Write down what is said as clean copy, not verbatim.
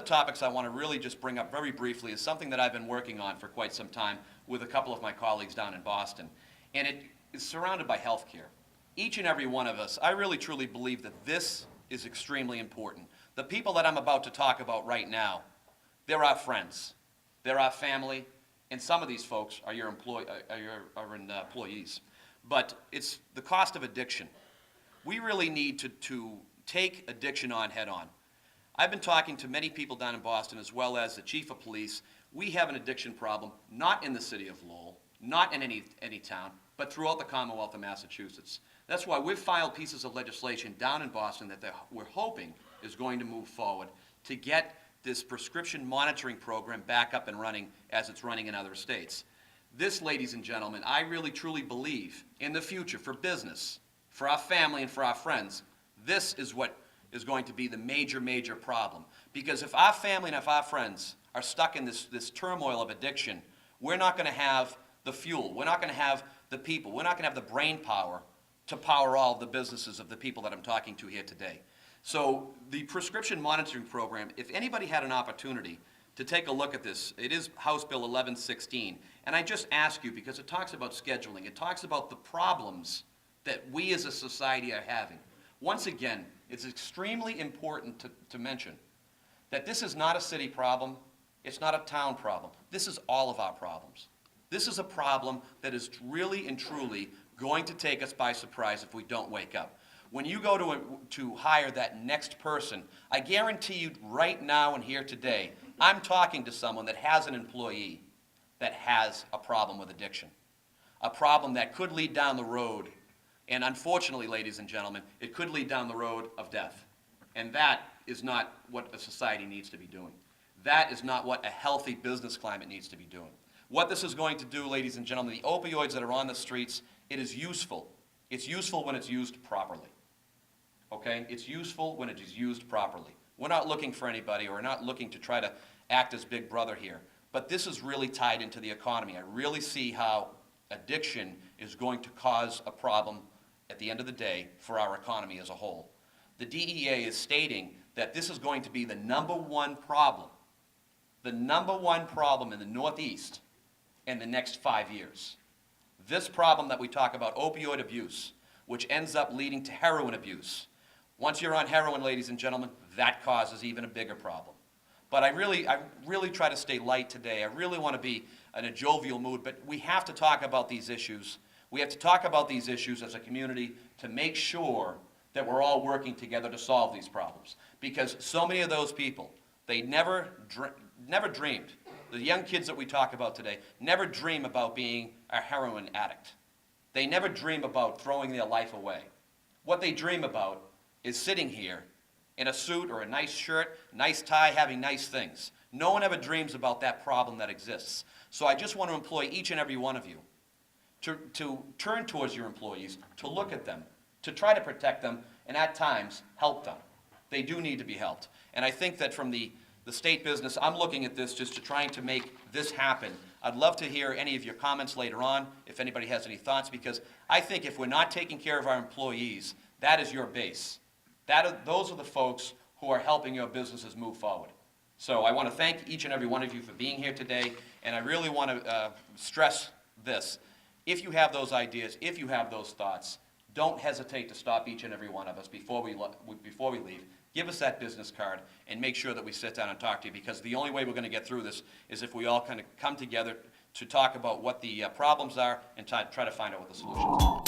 topics I want to really just bring up very briefly is something that I've been working on for quite some time with a couple of my colleagues down in Boston, and it is surrounded by health care. Each and every one of us, I really truly believe that this is extremely important. The people that I'm about to talk about right now, they're our friends, they're our family, and some of these folks are your employees. But it's the cost of addiction. We really need to take addiction on head on. I've been talking to many people down in Boston as well as the chief of police. We have an addiction problem, not in the city of Lowell, not in any town, but throughout the Commonwealth of Massachusetts. That's why we've filed pieces of legislation down in Boston that we're hoping is going to move forward to get this prescription monitoring program back up and running as it's running in other states. This, ladies and gentlemen, I really truly believe in the future for business, for our family and for our friends, this is what is going to be the major, major problem. Because if our family and if our friends are stuck in this turmoil of addiction, we're not going to have the fuel, we're not going to have the people, we're not going to have the brain power to power all the businesses of the people that I'm talking to here today. So the prescription monitoring program, if anybody had an opportunity to take a look at this, it is House Bill 1116, and I just ask you because it talks about scheduling, it talks about the problems that we as a society are having. Once again, it's extremely important to mention that this is not a city problem, it's not a town problem. This is all of our problems. This is a problem that is really and truly going to take us by surprise if we don't wake up. When you go to hire that next person, I guarantee you right now and here today, I'm talking to someone that has an employee that has a problem with addiction, a problem that could lead down the road, and unfortunately, ladies and gentlemen, it could lead down the road of death. And that is not what a society needs to be doing. That is not what a healthy business climate needs to be doing. What this is going to do, ladies and gentlemen, the opioids that are on the streets, it is useful. It's useful when it's used properly. Okay? It's useful when it is used properly. We're not looking for anybody, or we're not looking to try to act as big brother here. But this is really tied into the economy. I really see how addiction is going to cause a problem at the end of the day for our economy as a whole. The DEA is stating that this is going to be the #1 problem, the #1 problem in the Northeast in the next 5 years. This problem that we talk about, opioid abuse, which ends up leading to heroin abuse. Once you're on heroin, ladies and gentlemen, that causes even a bigger problem. But I really try to stay light today. I really want to be in a jovial mood, but we have to talk about these issues. We have to talk about these issues as a community to make sure that we're all working together to solve these problems. Because so many of those people, they never dreamed, the young kids that we talk about today, never dream about being a heroin addict. They never dream about throwing their life away. What they dream about is sitting here in a suit or a nice shirt, nice tie, having nice things. No one ever dreams about that problem that exists. So I just want to employ each and every one of you to turn towards your employees, to look at them, to try to protect them, and at times help them. They do need to be helped. And I think that from the state business, I'm looking at this just to trying to make this happen. I'd love to hear any of your comments later on, if anybody has any thoughts, because I think if we're not taking care of our employees, that is your base. Those are the folks who are helping your businesses move forward. So I want to thank each and every one of you for being here today, and I really want to stress this. If you have those ideas, if you have those thoughts, don't hesitate to stop each and every one of us before we leave. Give us that business card and make sure that we sit down and talk to you, because the only way we're going to get through this is if we all kind of come together to talk about what the problems are and try to find out what the solutions are.